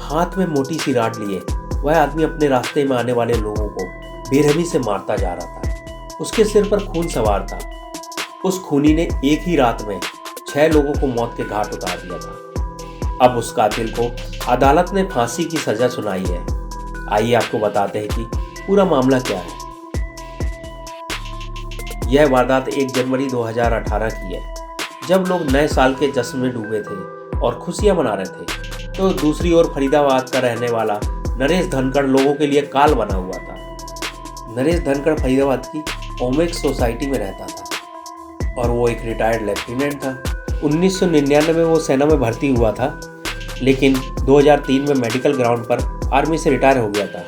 हाथ में मोटी सी राड लिए वह आदमी अपने रास्ते में आने वाले लोगों को बेरहमी से मारता जा रहा था। उसके सिर पर खून सवार था। उस खूनी ने एक ही रात में 6 लोगों को मौत के घाट उतार दिया था। अब उस कातिल को अदालत ने फांसी की सजा सुनाई है। आइए आपको बताते हैं कि पूरा मामला क्या है। यह वारदात 1 जनवरी 2018 की है, जब लोग नए साल के जश्न में डूबे थे और खुशियां मना रहे थे, तो दूसरी ओर फरीदाबाद का रहने वाला नरेश धनखड़ लोगों के लिए काल बना हुआ था। नरेश धनखड़ फरीदाबाद की ओमेक्स सोसाइटी में रहता था और वो एक रिटायर्ड लेफ्टिनेंट था। 1999 में वो सेना में भर्ती हुआ था, लेकिन 2003 में मेडिकल ग्राउंड पर आर्मी से रिटायर हो गया था।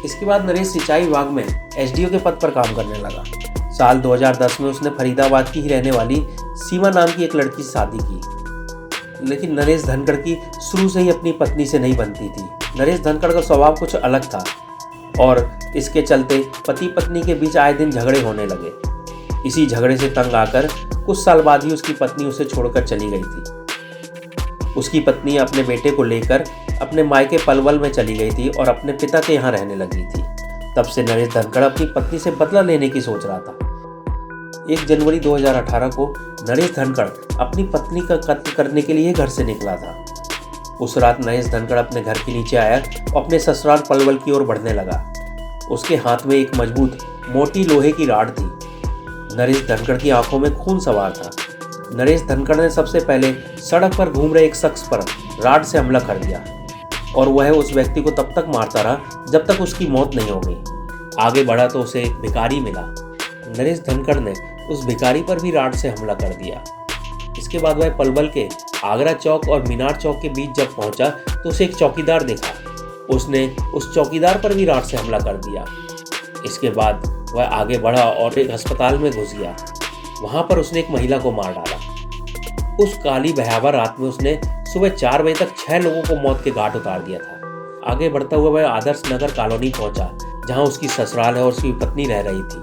इसके बाद नरेश सिंचाई विभाग में एसडीओ के पद पर काम करने लगा। साल 2010 में उसने फरीदाबाद की ही रहने वाली सीमा नाम की एक लड़की से शादी की, लेकिन नरेश धनखड़ की शुरू से ही अपनी पत्नी से नहीं बनती थी। नरेश धनखड़ का स्वभाव कुछ अलग था और इसके चलते पति पत्नी के बीच आए दिन झगड़े होने लगे। इसी झगड़े से तंग आकर कुछ साल बाद ही उसकी पत्नी उसे छोड़कर चली गई थी। उसकी पत्नी अपने बेटे को लेकर अपने मायके पलवल में चली गई थी और अपने पिता के यहाँ रहने लगी थी। तब से नरेश धनखड़ अपनी पत्नी से बदला लेने की सोच रहा था। 1 जनवरी 2018 को नरेश धनखड़ अपनी पत्नी का कत्ल करने के लिए घर से निकला था। उस रात नरेश धनखड़ अपने घर के नीचे आया और अपने ससुराल पलवल की ओर बढ़ने लगा। उसके हाथ में एक मजबूत मोटी लोहे की राड थी। नरेश धनखड़ की आंखों में खून सवार था। नरेश धनखड़ ने सबसे पहले सड़क पर घूम रहे एक शख्स पर राड से हमला कर दिया और वह उस व्यक्ति को तब तक मारता रहा जब तक उसकी मौत नहीं हो गई। आगे बढ़ा तो उसे एक भिखारी मिला। नरेश धनखड़ ने उस भिखारी पर भी राड से हमला कर दिया। इसके बाद वह पलवल के आगरा चौक और मीनार चौक के बीच जब पहुंचा तो उसे एक चौकीदार देखा। उसने उस चौकीदार पर भी राड से हमला कर दिया। इसके बाद वह आगे बढ़ा और एक अस्पताल में घुस गया। वहां पर उसने एक महिला को मार डाला। उस काली भयावह रात में उसने सुबह 4 बजे तक 6 लोगों को मौत के घाट उतार दिया था। आगे बढ़ता हुआ वह आदर्श नगर कॉलोनी पहुंचा, जहां उसकी ससुराल है और उसकी पत्नी रह रही थी।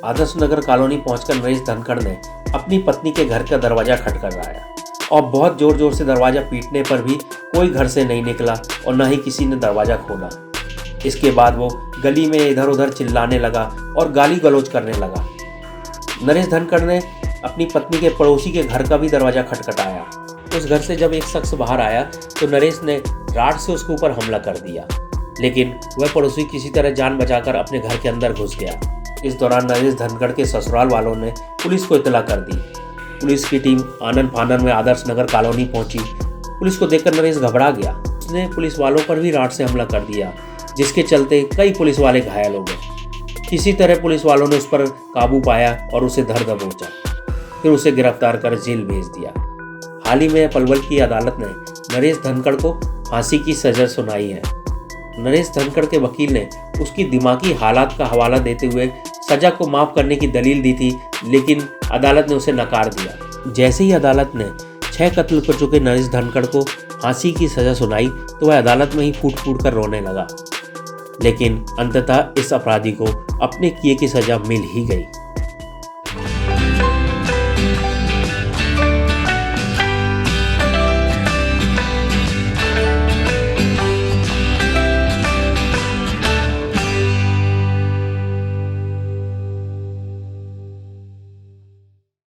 आदर्श नगर कॉलोनी पहुंचकर नरेश धनखड़ ने अपनी पत्नी के घर का दरवाजा खटखटाया और बहुत जोर जोर से दरवाजा पीटने पर भी कोई घर से नहीं निकला और न ही किसी ने दरवाजा खोला। इसके बाद वो गली में इधर उधर चिल्लाने लगा और गाली गलौज करने लगा। नरेश धनखड़ ने अपनी पत्नी के पड़ोसी के घर का भी दरवाजा खटखटाया। उस घर से जब एक शख्स बाहर आया तो नरेश ने राड से उसके ऊपर हमला कर दिया, लेकिन वह पड़ोसी किसी तरह जान बचाकर अपने घर के अंदर घुस गया। इस दौरान नरेश धनखड़ के ससुराल वालों ने पुलिस को इत्तला कर दी। पुलिस की टीम आनन फानन में आदर्श नगर कॉलोनी पहुंची। पुलिस को देखकर नरेश घबरा गया। उसने पुलिस वालों पर भी राड से हमला कर दिया, जिसके चलते कई पुलिस वाले घायल हो गए। किसी तरह पुलिस वालों ने उस पर काबू पाया और उसे धर दबोचा, फिर उसे गिरफ्तार कर जेल भेज दिया। हाल ही में पलवल की अदालत ने नरेश धनखड़ को फांसी की सजा सुनाई है। नरेश धनखड़ के वकील ने उसकी दिमागी हालात का हवाला देते हुए सजा को माफ करने की दलील दी थी, लेकिन अदालत ने उसे नकार दिया। जैसे ही अदालत ने 6 कत्ल कर चुके नरेश धनखड़ को फांसी की सजा सुनाई तो वह अदालत में ही फूट फूट कर रोने लगा, लेकिन अंततः इस अपराधी को अपने किए की सजा मिल ही गई।